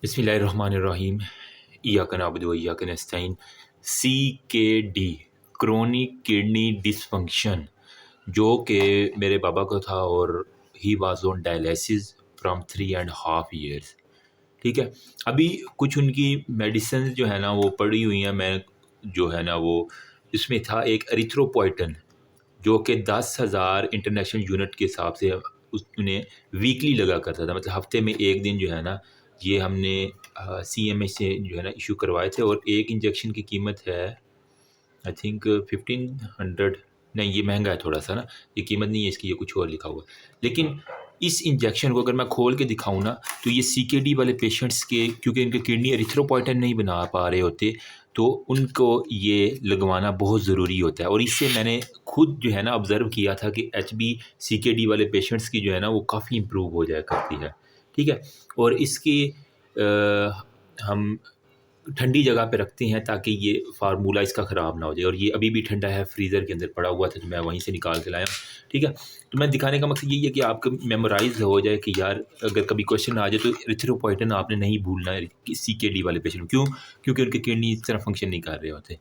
बिस्मिल्लाहिर्रहमानिर्रहीम। इय्याका नअबुदु व इय्याका नस्तईन। CKD chronic kidney dysfunction जो कि मेरे बाबा को था और he was on dialysis from 3.5 years। ठीक है, अभी कुछ उनकी मेडिसिन जो है ना वो पड़ी हुई हैं। मैं जो है ना वो इसमें था एक एरिथ्रोपोइटन जो कि 10,000 इंटरनेशनल यूनिट के हिसाब से उसने वीकली लगा करता था, मतलब हफ्ते में एक दिन जो है ना ये हमने CMA से जो है ना इशू करवाए थे। और एक इंजेक्शन की कीमत है आई थिंक 1500। नहीं, ये महंगा है थोड़ा सा ना, ये कीमत नहीं है इसकी, ये कुछ और लिखा हुआ है। लेकिन इस इंजेक्शन को अगर मैं खोल के दिखाऊं ना तो ये CKD वाले पेशेंट्स के, क्योंकि इनके किडनी एरिथ्रोपोइटन नहीं बना पा रहे होते, तो उनको ये लगवाना बहुत ज़रूरी होता है। और इससे मैंने खुद जो है ना ऑब्ज़र्व किया था कि HB CKD वाले पेशेंट्स की जो है ना वो काफ़ी इम्प्रूव हो जाया करती है। ठीक है, और इसकी हम ठंडी जगह पे रखते हैं ताकि ये फार्मूला इसका ख़राब ना हो जाए। और ये अभी भी ठंडा है, फ्रीज़र के अंदर पड़ा हुआ था, तो मैं वहीं से निकाल के लाया हूँ। ठीक है, तो मैं दिखाने का मकसद यही है कि आपको मेमोराइज़ हो जाए कि यार अगर कभी क्वेश्चन आ जाए तो एरिथ्रोपोइटन आपने नहीं भूलना है CKD वाले पेशेंट में। क्यों? क्योंकि उनके किडनी इस तरह फंक्शन नहीं कर रहे होते।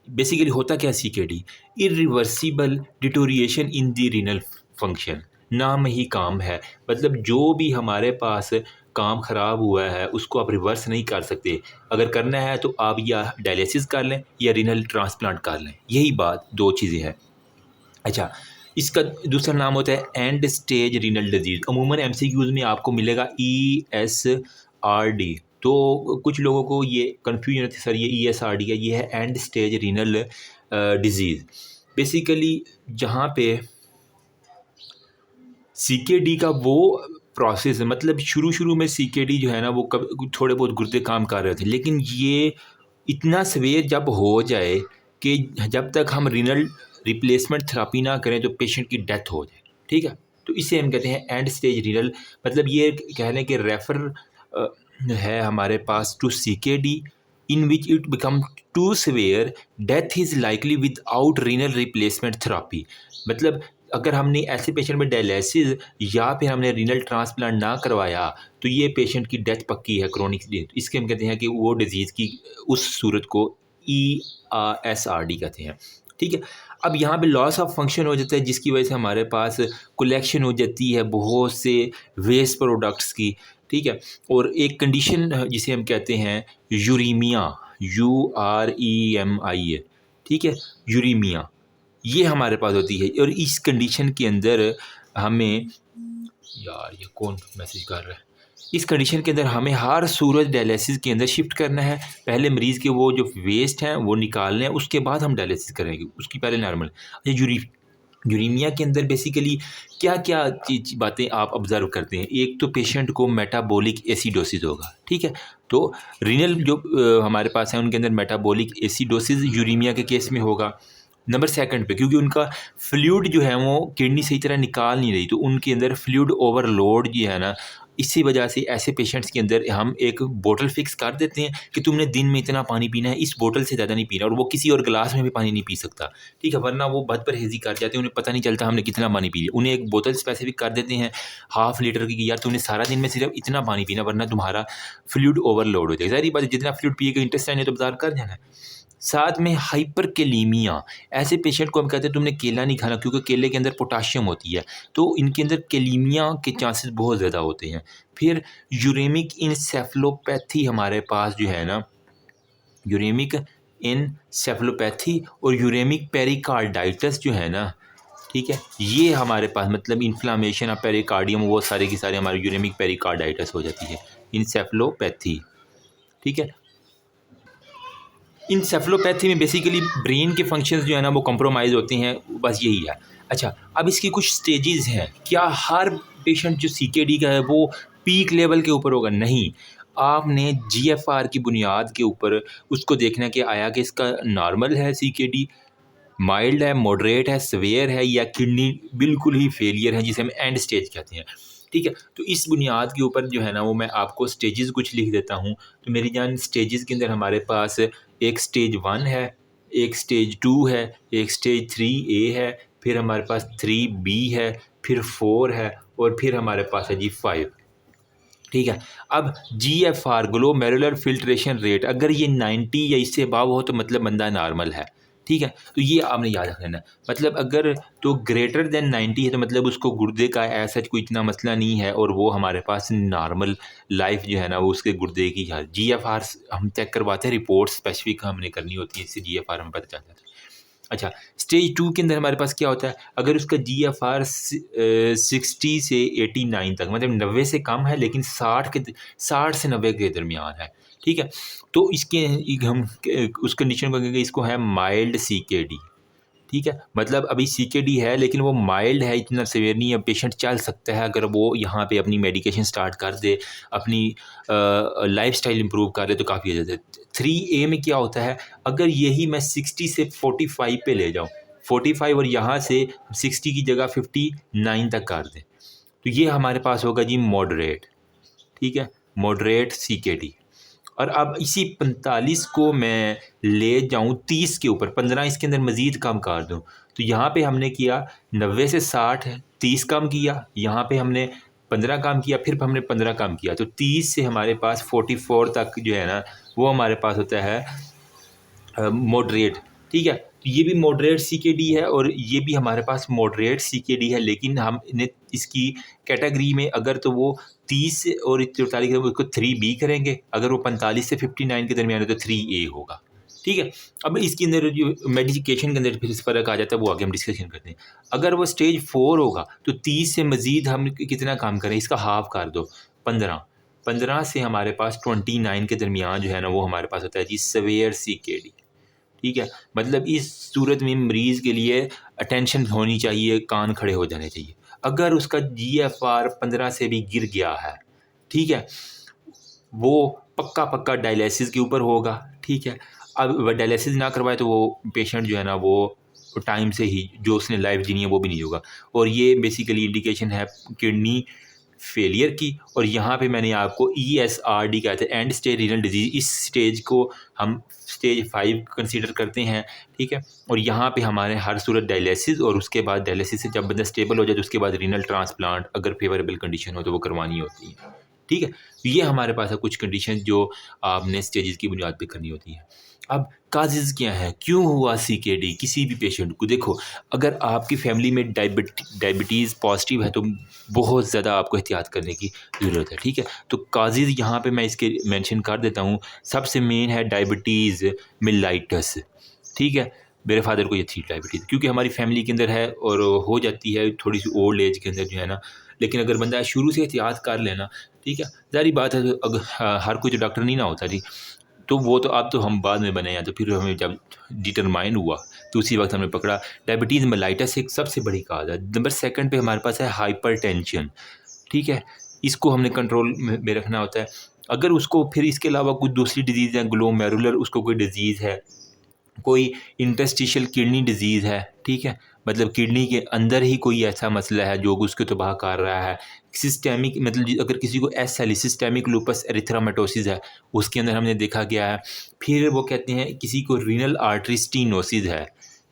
बेसिकली होता क्या है CKD? Irreversible deterioration in the renal function, नाम ही काम है। मतलब जो भी हमारे पास काम ख़राब हुआ है उसको आप रिवर्स नहीं कर सकते। अगर करना है तो आप या डायलिसिस कर लें या रीनल ट्रांसप्लांट कर लें, यही बात, दो चीज़ें हैं। अच्छा, इसका दूसरा नाम होता है एंड स्टेज रीनल डिजीज़। अमूमन MCQs में आपको मिलेगा ESRD। तो कुछ लोगों को ये कन्फ्यूजन होती है, सर ये ESRD है, ये है and stage renal disease. Basically जहाँ पे CKD का वो प्रोसेस है, मतलब शुरू में CKD जो है ना वो कब थोड़े बहुत गुर्दे काम कर रहे थे, लेकिन ये इतना सवेर जब हो जाए कि जब तक हम रीनल रिप्लेसमेंट थेरेपी ना करें तो पेशेंट की डेथ हो जाए। ठीक है, तो इसे हम कहते हैं एंड स्टेज रीनल। मतलब ये कह लें कि रेफर है हमारे पास to CKD in which it become too severe, death is likely without renal replacement therapy. मतलब अगर हमने ऐसे पेशेंट में डायलिसिस या फिर हमने रीनल ट्रांसप्लांट ना करवाया तो ये पेशेंट की डेथ पक्की है, क्रोनिक डेथ। इसके हम कहते हैं कि वो डिजीज़ की उस सूरत को ESRD कहते हैं। ठीक है, अब यहाँ पे लॉस ऑफ फंक्शन हो जाता है जिसकी वजह से हमारे पास कलेक्शन हो जाती है बहुत से वेस्ट प्रोडक्ट्स की। ठीक है, और एक कंडीशन जिसे हम कहते हैं यूरीमिया, UREMIA। ठीक है, यूरीमिया ये हमारे पास होती है। और इस कंडीशन के अंदर हमें, यार ये कौन मैसेज कर रहा है, इस कंडीशन के अंदर हमें हर सूरत डायलिसिस के अंदर शिफ्ट करना है। पहले मरीज़ के वो जो वेस्ट हैं वो निकालने हैं, उसके बाद हम डायलिसिस करेंगे, उसकी पहले नॉर्मल। यूरीमिया के अंदर बेसिकली क्या क्या बातें आप ऑब्ज़र्व करते हैं? एक तो पेशेंट को मेटाबॉलिक एसिडोसिस होगा। ठीक है, तो रीनल जो हमारे पास है उनके अंदर मेटाबॉलिक एसिडोसिस यूरीमिया के केस में होगा। नंबर सेकंड पे, क्योंकि उनका फ्लूइड जो है वो किडनी सही तरह निकाल नहीं रही, तो उनके अंदर फ्लूइड ओवरलोड जो है ना, इसी वजह से ऐसे पेशेंट्स के अंदर हम एक बोतल फिक्स कर देते हैं कि तुमने दिन में इतना पानी पीना है, इस बोतल से ज़्यादा नहीं पीना, और वो किसी और गिलास में भी पानी नहीं पी सकता। ठीक है, वरना वो बद परहेज़ी कर जाते हैं, उन्हें पता नहीं चलता हमने कितना पानी पी लिया। उन्हें एक बोतल स्पेसिफिक कर देते हैं ½ लीटर की कि यार तुमने सारा दिन में सिर्फ इतना पानी पीना, वरना तुम्हारा फ्लूइड ओवरलोड हो जाएगा। ज़ाहिर बात है, जितना फ्लूइड पिएगा इंटेस्टाइन ने तो बाजार कर जाना है। साथ में हाइपरकेलेमिया, ऐसे पेशेंट को हम कहते हैं तुमने केला नहीं खाना, क्योंकि केले के अंदर पोटाशियम होती है, तो इनके अंदर केलीमिया के चांसेस बहुत ज़्यादा होते हैं। फिर यूरेमिक इंसेफलोपैथी हमारे पास जो है ना, यूरेमिक इंसेफलोपैथी और यूरेमिक पेरिकार्डाइटिस जो है ना, ठीक है, ये हमारे पास मतलब इन्फ्लामेशन ऑफ पेरिकार्डियम, वो सारे की सारे हमारे यूरेमिक पेरिकार्डाइटिस हो जाती है, इंसेफलोपैथी। ठीक है, इंसेफलोपैथी में बेसिकली ब्रेन के फंक्शंस जो है ना वो कॉम्प्रोमाइज़ होते हैं, बस यही है। अच्छा, अब इसकी कुछ स्टेजेस हैं। क्या हर पेशेंट जो CKD का है वो पीक लेवल के ऊपर होगा? नहीं, आपने GFR की बुनियाद के ऊपर उसको देखना है कि आया कि इसका नॉर्मल है CKD, माइल्ड है, मॉडरेट है, सीवियर है, या किडनी बिल्कुल ही फेलियर है जिसे हम एंड स्टेज कहते हैं। ठीक है, तो इस बुनियाद के ऊपर जो है ना वो मैं आपको स्टेजेस कुछ लिख देता हूँ। तो मेरी जान, स्टेजेस के अंदर हमारे पास एक स्टेज 1 है, एक स्टेज 2 है, एक स्टेज 3A है, फिर हमारे पास 3B है, फिर 4 है, और फिर हमारे पास है जी 5। ठीक है। अब GFR ग्लोमेरुलर फिल्ट्रेशन रेट अगर ये 90 या इससे अबव हो तो मतलब बंदा नॉर्मल है। ठीक है, तो ये आपने याद रख लेना है। मतलब अगर तो ग्रेटर देन 90 है तो मतलब उसको गुर्दे का ऐसा कोई इतना मसला नहीं है और वो हमारे पास नॉर्मल लाइफ जो है ना वो उसके गुर्दे की है। GFR हम चेक करवाते हैं, रिपोर्ट स्पेसिफिक हमने करनी होती है, इससे GFR हमें पता चल जाता है। अच्छा, स्टेज 2 के अंदर हमारे पास क्या होता है, अगर उसका GFR 60 से 89 तक मतलब 90 से कम है लेकिन 60 से 90 के दरमियान है। ठीक है, तो इसके हम उस कंडीशन को कहेंगे, इसको है माइल्ड CKD। ठीक है, मतलब अभी CKD है लेकिन वो माइल्ड है, इतना सीवियर नहीं है, पेशेंट चल सकता है अगर वो यहाँ पे अपनी मेडिकेशन स्टार्ट कर दे, अपनी लाइफस्टाइल इंप्रूव कर दे तो काफ़ी हो जाता है। 3A में क्या होता है, अगर यही मैं 60 से 45 पे ले जाऊँ, 45 और यहाँ से 60 की जगह 59 तक कर दें, तो ये हमारे पास होगा जी मॉडरेट। ठीक है, मॉडरेट CKD। और अब इसी 45 को मैं ले जाऊँ 30 के ऊपर, 15 इसके अंदर मज़ीद कम कर दूँ, तो यहाँ पे हमने किया 90 से 60 30 कम किया, यहाँ पे हमने 15 कम किया, फिर हमने 15 कम किया, तो 30 से हमारे पास 44 तक जो है ना वो हमारे पास होता है मॉडरेट। ठीक है, तो ये भी मॉडरेट CKD है और ये भी हमारे पास मॉडरेट CKD है, लेकिन हम इन्हें इसकी कैटेगरी में अगर तो वो 30 और 44 है उसको 3B करेंगे, अगर वो 45 से 59 के दरमियान है तो 3A होगा। ठीक है, अब इसके अंदर जो मेडिकेशन के अंदर फिर इस फ़र्क आ जाता है, वो आगे हम डिस्कशन करते हैं। अगर वो स्टेज 4 होगा तो 30 से मज़ीद हम कितना काम करें, इसका हाफ कर दो, 15। 15 से हमारे पास 29 के दरमियान जो है ना वो हमारे पास होता है जी सवेयर CKD। ठीक है, मतलब इस सूरत में मरीज़ के लिए अटेंशन होनी चाहिए, कान खड़े हो जाने चाहिए। अगर उसका GFR 15 से भी गिर गया है, ठीक है, वो पक्का डायलिसिस के ऊपर होगा। ठीक है, अब वो डायलिसिस ना करवाए तो वो पेशेंट जो है ना वो टाइम से ही जो उसने लाइफ जीनी है वो भी नहीं होगा, और ये बेसिकली इंडिकेशन है किडनी फेलियर की। और यहाँ पे मैंने आपको ESRD कहते हैं, एंड स्टेज रीनल डिजीज़, इस स्टेज को हम स्टेज 5 कंसीडर करते हैं। ठीक है, और यहाँ पे हमारे हर सूरत डायलिसिस और उसके बाद डायलिसिस से जब बंदा स्टेबल हो जाए तो उसके बाद रीनल ट्रांसप्लांट अगर फेवरेबल कंडीशन हो तो वो करवानी होती है। ठीक है, तो ये हमारे पास है कुछ कंडीशन जो आपने स्टेजेस की बुनियाद पे करनी होती है। अब काजेज़ क्या हैं, क्यों हुआ CKD किसी भी पेशेंट को? देखो, अगर आपकी फैमिली में डायबिटीज़ पॉजिटिव है तो बहुत ज़्यादा आपको एहतियात करने की ज़रूरत है। ठीक है, तो काजेज़ यहाँ पे मैं इसके मेंशन कर देता हूँ। सबसे मेन है डायबिटीज़ मेलाइटस। ठीक है, मेरे फादर को ये थी डायबिटीज़, क्योंकि हमारी फैमिली के अंदर है और हो जाती है थोड़ी सी ओल्ड एज के अंदर जो है ना, लेकिन अगर बंदा शुरू से एहतियात कर लेना, ठीक है, ज़ाहिर बात है, तो अगर हर कोई तो डॉक्टर नहीं ना होता जी, तो वो तो अब तो हम बाद में बने हैं, तो फिर हमें जब डिटरमाइन हुआ तो उसी वक्त हमने पकड़ा डायबिटीज़ मेलाइटस एक सबसे बड़ी काज है। नंबर सेकंड पे हमारे पास है हाइपरटेंशन। ठीक है, इसको हमने कंट्रोल में रखना होता है। अगर उसको फिर इसके अलावा कुछ दूसरी डिजीज़ है, ग्लोमेरुलर उसको कोई डिजीज़ है, कोई इंटरस्टिशियल किडनी डिजीज़ है, ठीक है? मतलब किडनी के अंदर ही कोई ऐसा मसला है जो उसको तबाह कर रहा है। सिस्टेमिक मतलब अगर किसी को SLE सिस्टेमिक लूपस एरिथ्रोमेटोसिस है, उसके अंदर हमने देखा गया है। फिर वो कहते हैं किसी को रीनल आर्टरी स्टेनोसिस है,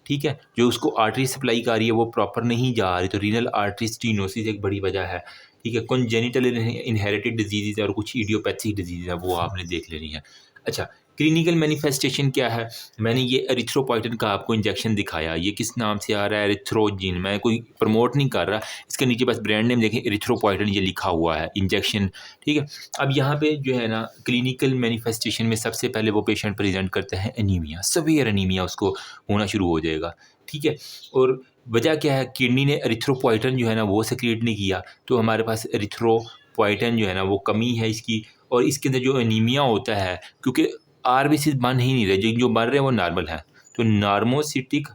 ठीक है? जो उसको आर्टरी सप्लाई कर रही है वो प्रॉपर नहीं जा रही, तो रीनल आर्टरी स्टेनोसिस एक बड़ी वजह है, ठीक है? कॉन्जेनिटल इनहेरिटेड डिजीज़ है और कुछ इडियोपैथिक डिजीज़ है, वो आपने देख लेनी है। अच्छा, क्लिनिकल मैनिफेस्टेशन क्या है? मैंने ये एरिथ्रोपोइटिन का आपको इंजेक्शन दिखाया, ये किस नाम से आ रहा है? एरिथ्रोजिन। मैं कोई प्रमोट नहीं कर रहा, इसके नीचे बस ब्रांड नेम देखें, एरिथ्रोपोइटिन ये लिखा हुआ है इंजेक्शन। ठीक है, अब यहाँ पे जो है ना क्लिनिकल मैनिफेस्टेशन में सबसे पहले वो पेशेंट प्रेजेंट करते हैं एनीमिया, सीवियर एनीमिया उसको होना शुरू हो जाएगा। ठीक है, और वजह क्या है? किडनी ने एरिथ्रोपोइटिन जो है ना वो सेक्रेट नहीं किया, तो हमारे पास एरिथ्रोपोइटिन जो है ना वो कमी है इसकी, और इसके अंदर जो एनीमिया होता है, क्योंकि आरबीसी बन ही नहीं रहे, जो बन रहे हैं वो नॉर्मल है, तो नार्मोसिटिक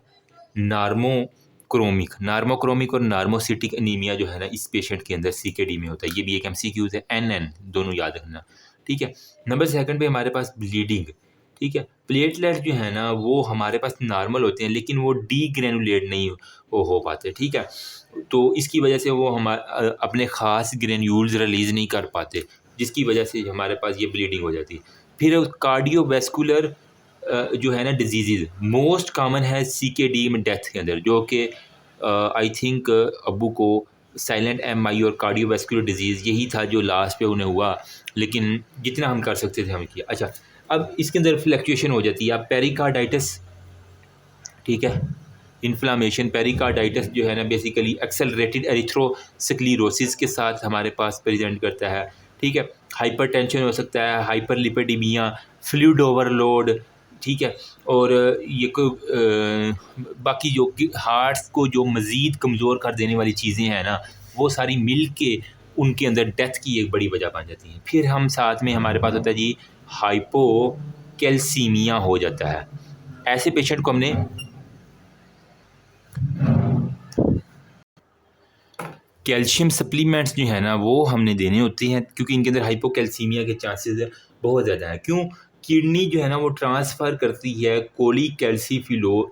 नार्मोक्रोमिक और नार्मोसिटिक एनीमिया जो है ना इस पेशेंट के अंदर CKD में होता है। ये भी एक MCQs है, NN दोनों याद रखना। ठीक है, नंबर सेकंड पे हमारे पास ब्लीडिंग। ठीक है, प्लेटलेट जो है ना वो हमारे पास नॉर्मल होते हैं लेकिन वो डीग्रेनुलेट नहीं हो पाते। ठीक है, तो इसकी वजह से वो अपने ख़ास ग्रेन्यूल्स रिलीज़ नहीं कर पाते, जिसकी वजह से हमारे पास ये ब्लीडिंग हो जाती है। फिर कार्डियोवैस्कुलर जो है ना डिजीज़ मोस्ट कॉमन है CKD में डेथ के अंदर, जो कि आई थिंक अब्बू को साइलेंट MI और कार्डियोवैस्कुलर डिजीज़, यही था जो लास्ट पे उन्हें हुआ, लेकिन जितना हम कर सकते थे हम किया। अच्छा, अब इसके अंदर फ्लक्चुएशन हो जाती है। अब पेरिकार्डाइटिस, ठीक है, इन्फ्लामेशन, पेरिकार्डाइटिस जो है ना बेसिकली एक्सेलरेटेड एरिथ्रोस्क्लेरोसिस के साथ हमारे पास प्रेजेंट करता है, ठीक है। हाइपरटेंशन हो सकता है, हाइपरलिपिडेमिया, फ्लूइड ओवरलोड, ठीक है। और ये को बाकी जो हार्ट्स को जो मज़ीद कमज़ोर कर देने वाली चीज़ें हैं ना, वो सारी मिल के उनके अंदर डेथ की एक बड़ी वजह बन जाती हैं। फिर हम साथ में हमारे पास होता है जी हाइपोकैल्सीमिया हो जाता है। ऐसे पेशेंट को हमने कैल्शियम सप्लीमेंट्स जो है ना वो हमने देने होते हैं, क्योंकि इनके अंदर हाइपोकैल्सीमिया के चांसेस बहुत ज़्यादा हैं। क्यों? किडनी जो है ना वो ट्रांसफ़र करती है कोलीकैल्सीफिरोल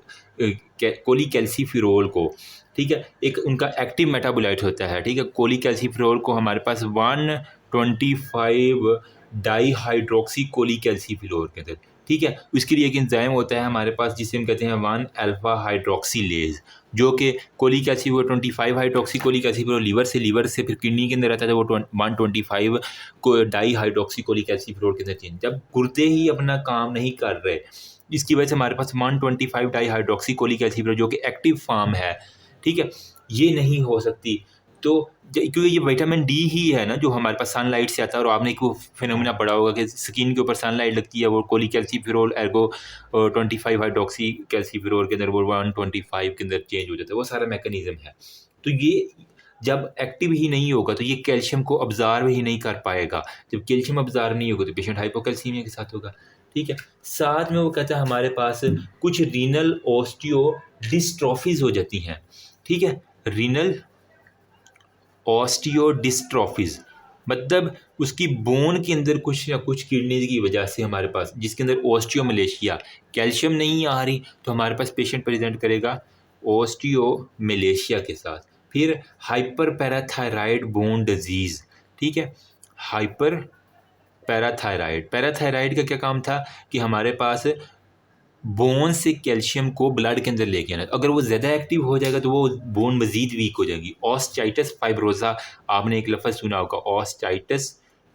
को, ठीक है। एक उनका एक्टिव मेटाबोलाइट होता है, ठीक है। कोलीकैल्सीफिरोल को हमारे पास 125 डाईहाइड्रोक्सी कोलीकैल्सीफिरोल के अंदर, ठीक है। उसके लिए एक एंजाइम होता है हमारे पास जिसे हम कहते हैं 1 अल्फा हाइड्रोक्सीलेज, जो कि कोलिक एसिड वो 25 हाइड्रोक्सी कोलिक एसिड वो लीवर से फिर किडनी के अंदर आता है, तो वो 125 को डाई हाइड्रोक्सी कोलिक एसिड के अंदर चेंज। जब गुर्दे ही अपना काम नहीं कर रहे, इसकी वजह से हमारे पास 125 डाई हाइड्रोक्सी कोलिक एसिड जो कि एक्टिव फॉर्म है, ठीक है, ये नहीं हो सकती। तो क्योंकि ये विटामिन डी ही है ना जो हमारे पास सनलाइट से आता है, और आपने एक वो फिनोमिना पढ़ा होगा कि स्किन के ऊपर सनलाइट लगती है, वो कोलिकैल्सीफिरोल एर्गो 25 हाइड्रोक्सी कैल्सीफिरोल के अंदर वो 125 के अंदर चेंज हो जाता है। वो सारा मैकेनिज्म है। तो ये जब एक्टिव ही नहीं होगा तो ये कैल्शियम को अब्जॉर्ब ही नहीं कर पाएगा। जब कैल्शियम अब्जॉर्ब नहीं होगा तो पेशेंट हाइपोकैल्सीमिया के साथ होगा, ठीक है। साथ में वो कहता है हमारे पास कुछ रीनल ऑस्टियो डिस्ट्रॉफीज हो जाती हैं, ठीक है। रीनल ऑस्टियोडिस्ट्रॉफीज मतलब उसकी बोन के अंदर कुछ ना कुछ किडनी की वजह से हमारे पास, जिसके अंदर ऑस्टियोमलेशिया, कैल्शियम नहीं आ रही तो हमारे पास पेशेंट प्रेजेंट करेगा ऑस्टियोमलेशिया के साथ। फिर हाइपर पैराथायराइड बोन डिजीज़, ठीक है। हाइपर पैराथायराइड का क्या काम था कि हमारे पास बोन से कैल्शियम को ब्लड के अंदर लेके आना। अगर वो ज़्यादा एक्टिव हो जाएगा तो वो बोन मज़ीद वीक हो जाएगी। ऑस्टाइटिस फाइब्रोजा, आपने एक लफ्ज़ सुना होगा ऑस्टाइटिस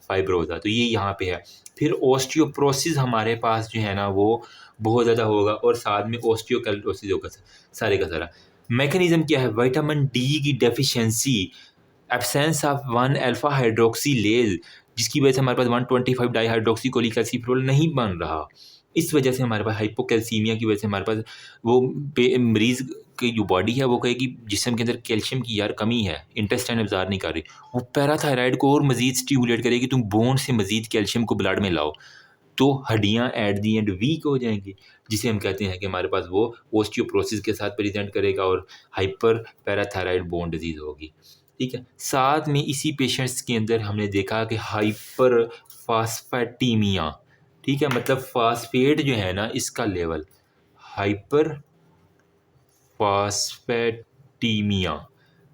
फाइब्रोजा, तो ये यहाँ पे है। फिर ऑस्टियोप्रोसिस हमारे पास जो है ना वो बहुत ज़्यादा होगा, और साथ में ऑस्टियोकैल्रोसिस होगा सारे का सारा। मैकेनिज्म क्या है? विटामिन डी की deficiency, absence of 1 alpha hydroxylase, जिसकी वजह से हमारे पास 125 डाईहाइड्रोक्सी कोलिक एसिड नहीं बन रहा। इस वजह से हमारे पास हाइपोकैल्सीमिया की वजह से हमारे पास वो मरीज़ की जो बॉडी है वो कहेगी जिस्म के अंदर कैल्शियम की यार कमी है, इंटेस्टाइन अब्ज़ॉर्ब नहीं कर रही। वो पैराथायराइड को और मज़ीद स्टिमुलेट करेगी, तुम बोन से मज़ीद कैल्शियम को ब्लड में लाओ, तो हड्डियाँ एट दी एंड वीक हो जाएंगी, जिसे हम कहते हैं कि हमारे पास वो ओस्टियोप्रोसिस के साथ प्रेजेंट करेगा और हाइपर पैराथायराइड बोन डिजीज़ होगी, ठीक है। साथ में इसी पेशेंट्स के अंदर हमने देखा कि हाइपर फास्फैटीमिया, ठीक है, मतलब फास्फेट जो है ना इसका लेवल, हाइपर फास्फैटीमिया,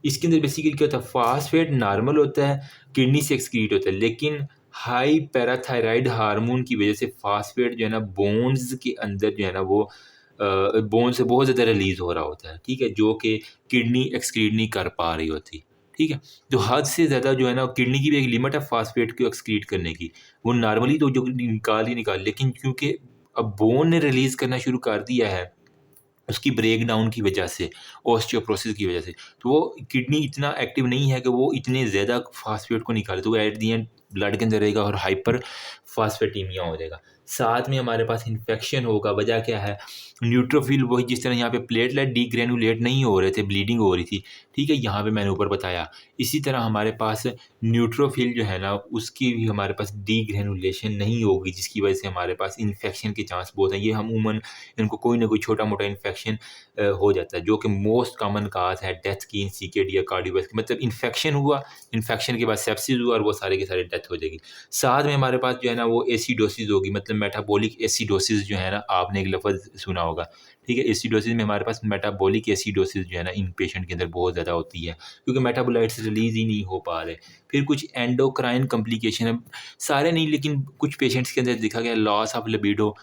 इसके अंदर बेसिकली क्या होता है? फास्फेट नॉर्मल होता है, किडनी से एक्सक्रीट होता है, लेकिन हाई पैराथायराइड हार्मोन की वजह से फास्फेट जो है ना बोन्स के अंदर जो है ना वो बोन से बहुत ज़्यादा रिलीज़ हो रहा होता है, ठीक है, जो कि किडनी एक्सक्रीट नहीं कर पा रही होती, ठीक है। तो हद से ज़्यादा जो है ना किडनी की भी एक लिमिट है फास्फेट को एक्सक्रीट करने की, वो नॉर्मली तो जो निकाल ही निकाल, लेकिन क्योंकि अब बोन ने रिलीज़ करना शुरू कर दिया है उसकी ब्रेक डाउन की वजह से, ऑस्टियोप्रोसिस की वजह से, तो वो किडनी इतना एक्टिव नहीं है कि वो इतने ज़्यादा फास्फेट को निकाले, तो वो एट दी एंड ब्लड के अंदर रहेगा और हाइपर फास्फेटीमिया हो जाएगा। साथ में हमारे पास इन्फेक्शन होगा। वजह क्या है? न्यूट्रोफिल, वही जिस तरह यहाँ पे प्लेटलेट डीग्रेनुलेट नहीं हो रहे थे, ब्लीडिंग हो रही थी, ठीक है, यहाँ पे मैंने ऊपर बताया। इसी तरह हमारे पास न्यूट्रोफिल जो है ना उसकी भी हमारे पास डीग्रेनुलेशन नहीं होगी, जिसकी वजह से हमारे पास इन्फेक्शन के चांस बहुत हैं। ये हम उमूमन इनको कोई ना कोई छोटा मोटा इन्फेक्शन हो जाता है, जो कि मोस्ट कॉमन काज है डेथ की इन CKD या कार्डियोवैस्कुलर, मतलब इन्फेक्शन हुआ, इन्फेक्शन के बाद सेप्सिस हुआ और वो सारे के सारे डेथ हो जाएगी। साथ में हमारे पास जो है ना वो एसिडोसिस होगी, मतलब मेटाबॉलिक एसिडोसिस जो है ना, आपने एक लफ्ज़ सुना होगा, ठीक है। एसिडोसिस में हमारे पास मेटाबॉलिक एसिडोसिस जो है ना इन पेशेंट के अंदर बहुत ज़्यादा होती है, क्योंकि मेटाबोलाइट्स रिलीज़ ही नहीं हो पा रहे। फिर कुछ एंडोक्राइन कॉम्प्लिकेशन है, सारे नहीं लेकिन कुछ पेशेंट्स के अंदर देखा गया loss of libido,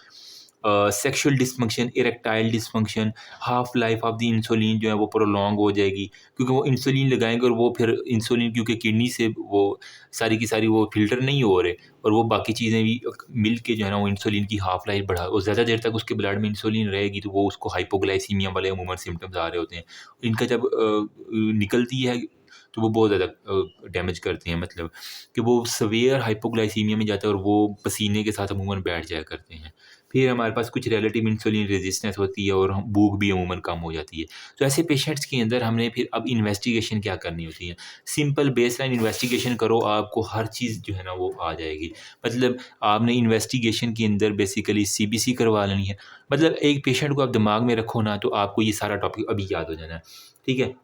sexual dysfunction, erectile dysfunction, half life of the insulin जो है वो प्रोलॉन्ग हो जाएगी, क्योंकि वो इंसुलिन लगाएंगे और वो फिर इंसुलिन क्योंकि किडनी से वो सारी की सारी वो फ़िल्टर नहीं हो रहे, और वो बाकी चीज़ें भी मिल के जो है ना वो इंसुलिन की हाफ लाइफ बढ़ा, और ज़्यादा देर तक उसके ब्लड में इंसुलिन रहेगी तो वो उसको हाइपोग्लाइसीमिया वाले अमूमन सिम्टम्स आ रहे होते हैं। इनका जब निकलती है तो वो बहुत ज़्यादा डैमेज करते हैं, मतलब कि वो सवेयर हाइपोग्लाइसीमिया में जाता है और वो पसीने के साथ अमूमन बैठ जाया करते हैं। फिर हमारे पास कुछ रिलेटिव इंसुलिन रेजिस्टेंस होती है और हम भूख भी अमूमन कम हो जाती है। तो ऐसे पेशेंट्स के अंदर हमने फिर अब इन्वेस्टिगेशन क्या करनी होती है। सिंपल बेसलाइन इन्वेस्टिगेशन करो, आपको हर चीज़ जो है ना वो आ जाएगी। मतलब आपने इन्वेस्टिगेशन के अंदर बेसिकली सीबीसी करवा लेनी है। मतलब एक पेशेंट को आप दिमाग में रखो ना तो आपको ये सारा टॉपिक अभी याद हो जाना है। ठीक है?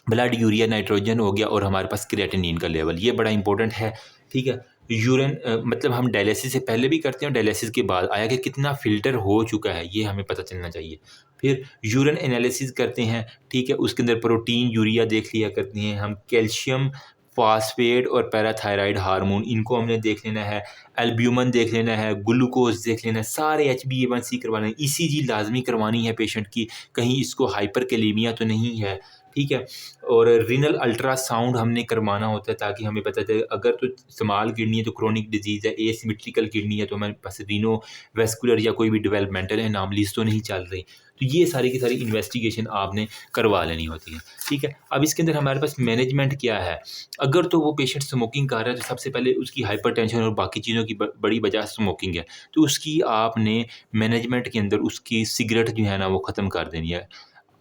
ब्लड यूरिया नाइट्रोजन हो गया और हमारे पास क्रिएटिनिन का लेवल, ये बड़ा इंपॉर्टेंट है। ठीक है? यूरिन मतलब हम डायलिसिस से पहले भी करते हैं और डायलिसिस के बाद आया कि कितना फ़िल्टर हो चुका है, ये हमें पता चलना चाहिए। फिर यूरिन एनालिसिस करते हैं, ठीक है? उसके अंदर प्रोटीन, यूरिया देख लिया करते हैं हम, कैल्शियम, फॉस्फेट और पैराथायराइड हार्मोन इनको हमने देख लेना है, एल्ब्यूमिन देख लेना है, ग्लूकोज़ देख लेना है, सारे HbA1c करवाना है, ईसीजी लाज़मी करवानी है पेशेंट की, कहीं इसको हाइपरकैलेमिया तो नहीं है। ठीक है? और रीनल अल्ट्रासाउंड हमने करवाना होता है ताकि हमें पता चले, अगर तो स्मॉल किडनी है तो क्रोनिक डिजीज़ है, एसिमेट्रिकल किडनी है तो हमारे पास रीनो वैस्कुलर या कोई भी डेवलपमेंटल एनॉमलीज़ तो नहीं चल रही। तो ये सारी की सारी इन्वेस्टिगेशन आपने करवा लेनी होती है। ठीक है? अब इसके अंदर हमारे पास मैनेजमेंट क्या है? अगर तो वो पेशेंट स्मोकिंग कर रहा है तो सबसे पहले उसकी हाइपरटेंशन और बाकी चीज़ों की बड़ी वजह स्मोकिंग है। तो उसकी आपने मैनेजमेंट के अंदर उसकी सिगरेट जो है ना वो ख़त्म कर देनी है।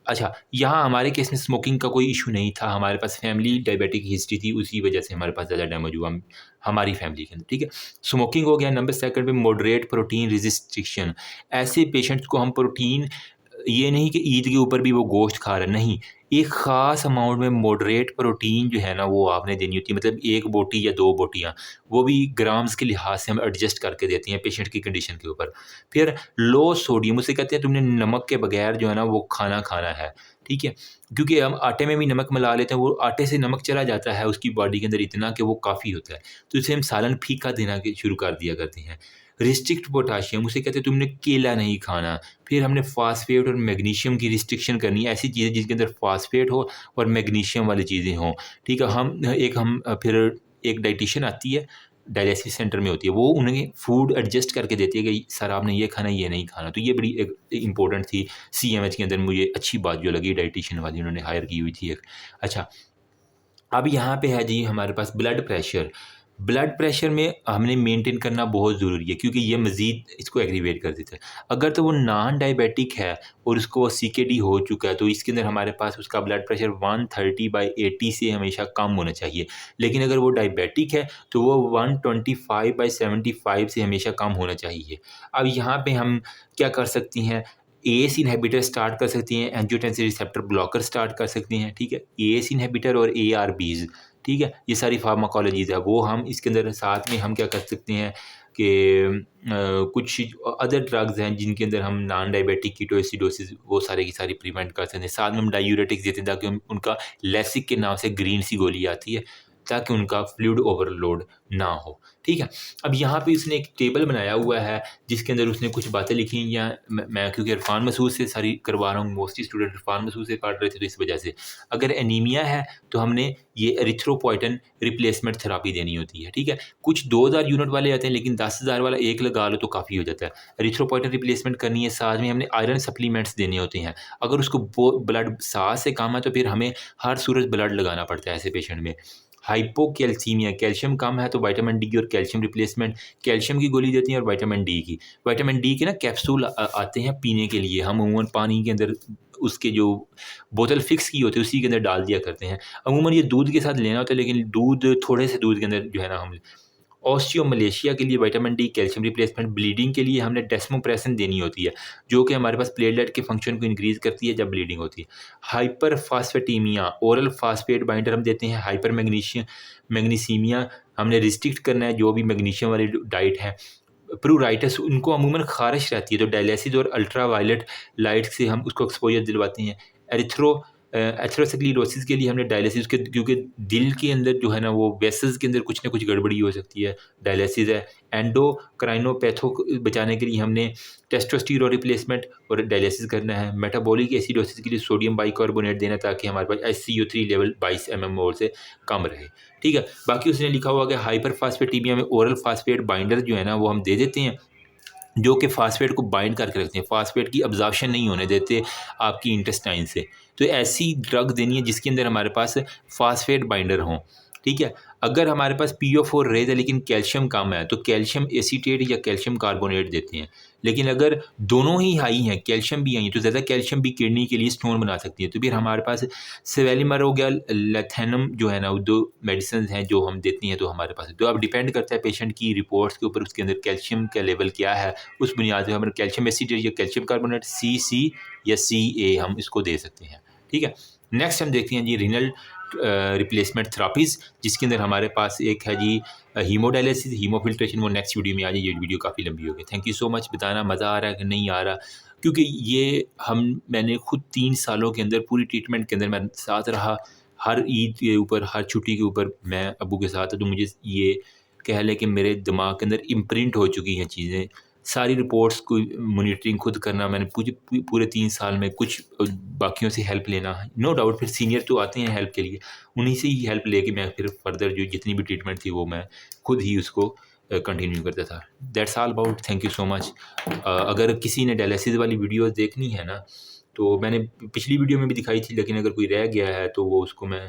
अच्छा, यहाँ हमारे केस में स्मोकिंग का कोई इश्यू नहीं था, हमारे पास फैमिली डायबिटिक हिस्ट्री थी, उसी वजह से हमारे पास ज़्यादा डैमेज हुआ हमारी फैमिली के अंदर, ठीक है? स्मोकिंग हो गया, नंबर सेकंड पे मॉडरेट प्रोटीन रिस्ट्रिक्शन। ऐसे पेशेंट्स को हम प्रोटीन, ये नहीं कि ईद के ऊपर भी वो गोश्त खा रहे हैं, नहीं। एक ख़ास अमाउंट में मॉडरेट प्रोटीन जो है ना वो आपने देनी होती है, मतलब 1 बोटी या 2 बोटियाँ, वो भी ग्राम्स के लिहाज से हम एडजस्ट करके देते हैं पेशेंट की कंडीशन के ऊपर। फिर लो सोडियम, उसे कहते हैं तुमने नमक के बगैर जो है ना वो खाना खाना है, ठीक है? क्योंकि हम आटे में भी नमक मिला लेते हैं, वो आटे से नमक चला जाता है उसकी बॉडी के अंदर इतना कि वो काफ़ी होता है। तो इसे हम सालन फीका देना के शुरू कर दिया करते हैं। रिस्ट्रिक्ट पोटाशियम, उसे कहते हैं तुमने केला नहीं खाना। फिर हमने फ़ॉस्फ़ेट और मैग्नीशियम की रिस्ट्रिक्शन करनी है, ऐसी चीज़ें जिसके अंदर फ़ॉस्फ़ेट हो और मैग्नीशियम वाली चीज़ें हों, ठीक है? फिर एक डायटीशियन आती है, डायलिसिस सेंटर में होती है, वो उन्हें फूड एडजस्ट करके देती है कि सर आपने ये खाना है, ये नहीं खाना। तो ये बड़ी एक इम्पोर्टेंट थी सीएमएच के अंदर, मुझे अच्छी बात जो लगी डायटीशियन वाली, उन्होंने हायर की हुई थी एक। अच्छा, अब यहाँ पे है जी हमारे पास ब्लड प्रेशर। ब्लड प्रेशर में हमने मेंटेन करना बहुत ज़रूरी है क्योंकि ये मज़ीद इसको एग्रीवेट कर देता है। अगर तो वो नॉन डायबिटिक है और उसको सीकेडी हो चुका है तो इसके अंदर हमारे पास उसका ब्लड प्रेशर 130/80 से हमेशा कम होना चाहिए। लेकिन अगर वो डायबिटिक है तो वो 125/75 से हमेशा कम होना चाहिए। अब यहाँ पे हम क्या कर सकते हैं, एएस इन्हिबिटर स्टार्ट कर सकती हैं, एंजियोटेंसिन रिसेप्टर ब्लॉकर स्टार्ट कर सकती हैं, ठीक है? एएस इन्हिबिटर और एआरबीज़, ठीक है? ये सारी फार्माकोलॉजीज़ है, वो हम इसके अंदर साथ में हम क्या कर सकते हैं कि कुछ अदर ड्रग्स हैं जिनके अंदर हम नॉन डायबिटिक कीटोएसिडोसिस वो सारे की सारी प्रिवेंट कर सकते हैं। साथ में हम डायूरेटिक्स देते हैं ताकि उनका लेसिक के नाम से ग्रीन सी गोली आती है, ताकि उनका फ्लूइड ओवरलोड ना हो, ठीक है? अब यहाँ पे उसने एक टेबल बनाया हुआ है जिसके अंदर उसने कुछ बातें लिखी हैं, या मैं क्योंकि इरफान मसूद से सारी करवा रहा हूँ, मोस्टली स्टूडेंट इरफान मसूद से पढ़ रहे थे तो इस वजह से। अगर एनीमिया है तो हमने ये एरिथ्रोपोइटन रिप्लेसमेंट थेरेपी देनी होती है, ठीक है? कुछ 2000 यूनिट वाले आते हैं लेकिन 10,000 वाला एक लगा लो तो काफ़ी हो जाता है। एरिथ्रोपोइटन रिप्लेसमेंट करनी है, साथ में हमने आयरन सप्लीमेंट्स देने होते हैं। अगर उसको ब्लड 7 से कम है तो फिर हमें हर सूरत ब्लड लगाना पड़ता है ऐसे पेशेंट में। हाइपोकैल्सीमिया, कैल्शियम कम है तो विटामिन डी की और कैल्शियम रिप्लेसमेंट, कैल्शियम की गोली देती हैं और विटामिन डी की। विटामिन डी के ना कैप्सूल आते हैं पीने के लिए, हम अमूमन पानी के अंदर उसके जो बोतल फिक्स की होती है उसी के अंदर डाल दिया करते हैं। अमूमन ये दूध के साथ लेना होता है लेकिन दूध थोड़े से दूध के अंदर जो है ना हम ऑस्टियोमलेशिया के लिए vitamin D, calcium replacement, bleeding के लिए हमने डेस्मोप्रेसिन देनी होती है, जो कि हमारे पास प्लेटलेट के फंक्शन को इंक्रीज़ करती है जब ब्लीडिंग होती है। हाइपरफॉस्फेटेमिया, ओरल फॉस्फेट बाइंडर हम देते हैं। हाइपर मैग्नीसीमिया हमने रिस्ट्रिक्ट करना है जो भी मैग्नीशियम वाली डाइट है। प्रूराइटस, उनको अमूमन ख़ारिश रहती है तो डायलिसिस और अल्ट्रावायलेट लाइट से हम उसको एक्सपोज़र दिलवाते हैं। एरिथ्रो एथेरोस्क्लेरोसिस के लिए हमने डायलिसिस के, क्योंकि दिल के अंदर जो है ना वो वेसल्स के अंदर कुछ ना कुछ गड़बड़ी हो सकती है, डायलिसिस है। एंडोक्राइनोपैथो बचाने के लिए हमने टेस्टोस्टेरोन रिप्लेसमेंट और डायलिसिस करना है। मेटाबॉलिक एसिडोसिस के लिए सोडियम बाइकार्बोनेट देना, ताकि हमारे पास SCO3 लेवल 22 mmol से कम रहे, ठीक है। बाकी उसने लिखा हुआ कि हाइपर फास्फेटीमिया में ओरल फास्फेट बाइंडर जो है ना वो हम दे देते हैं, जो कि फास्फेट को बाइंड करके रखते हैं, फास्फेट की अब्जॉर्प्शन नहीं होने देते आपकी इंटेस्टाइन से। तो ऐसी ड्रग देनी है जिसके अंदर हमारे पास फास्फेट बाइंडर हों, ठीक है। अगर हमारे पास PO4 रेज है लेकिन कैल्शियम कम है, तो कैल्शियम एसीटेट या कैल्शियम कार्बोनेट देते हैं। लेकिन अगर दोनों ही हाई हैं, कैल्शियम भी हाई है, तो ज़्यादा कैल्शियम भी किडनी के लिए स्टोन बना सकती है। तो फिर हमारे पास सेवेलिमर हो गया, लेथेनम जो है ना, वो 2 मेडिसिन हैं जो हम देती हैं। तो हमारे पास तो अब डिपेंड करता है पेशेंट की रिपोर्ट्स के ऊपर, उसके अंदर कैल्शियम का लेवल क्या है, उस बुनियाद पर हमें कैल्शियम एसीटेट या कैल्शियम कार्बोनेट CC या CA हम इसको दे सकते हैं, ठीक है। नेक्स्ट हम देखते हैं जी रीनल रिप्लेसमेंट थेरापीज़, जिसके अंदर हमारे पास एक है जी हीमोडायलिसिस, हीमोफिल्ट्रेशन। वो नेक्स्ट वीडियो में आ जाए, ये वीडियो काफ़ी लंबी होगी। Thank you so much. बताना मज़ा आ रहा है कि नहीं आ रहा, क्योंकि ये मैंने खुद 3 सालों के अंदर पूरी ट्रीटमेंट के अंदर मैं साथ रहा, हर ईद के ऊपर, हर छुट्टी के ऊपर मैं अब्बू के साथ। तो मुझे ये कह लें कि मेरे दिमाग के अंदर इम्प्रिंट हो चुकी हैं चीज़ें। सारी रिपोर्ट्स को मॉनिटरिंग खुद करना मैंने पूरे 3 साल में, कुछ बाकियों से हेल्प लेना, नो डाउट फिर सीनियर तो आते हैं हेल्प के लिए, उन्हीं से ही हेल्प लेके मैं फिर फर्दर जो जितनी भी ट्रीटमेंट थी वो मैं खुद ही उसको कंटिन्यू करता था। That's all about, thank you so much. अगर किसी ने डायलिसिस वाली वीडियोस देखनी है ना, तो मैंने पिछली वीडियो में भी दिखाई थी, लेकिन अगर कोई रह गया है तो वो उसको मैं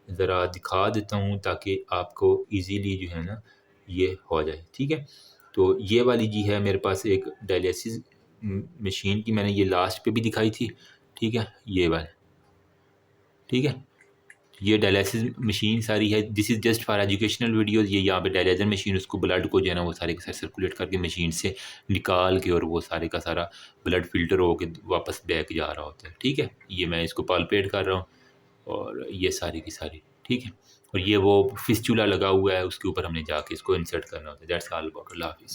ज़रा दिखा देता हूँ, ताकि आपको ईज़िली जो है ना ये हो जाए, ठीक है। तो ये वाली जी है मेरे पास एक डायलिसिस मशीन की, मैंने ये लास्ट पे भी दिखाई थी, ठीक है, ये वाली, ठीक है। ये डायलिसिस मशीन सारी है, this is just for educational videos. ये यहाँ पे डायलिसिस मशीन, उसको ब्लड को जो है ना वो सारे के सारे सर्कुलेट करके मशीन से निकाल के, और वो सारे का सारा ब्लड फिल्टर होके वापस बैक जा रहा होता है, ठीक है। ये मैं इसको पालपेट कर रहा हूँ, और ये सारी की सारी, ठीक है। और ये वो फिस्चुला लगा हुआ है, उसके ऊपर हमने जाके इसको इंसर्ट करना होता है। That's all about. अल्लाह हाफिज़।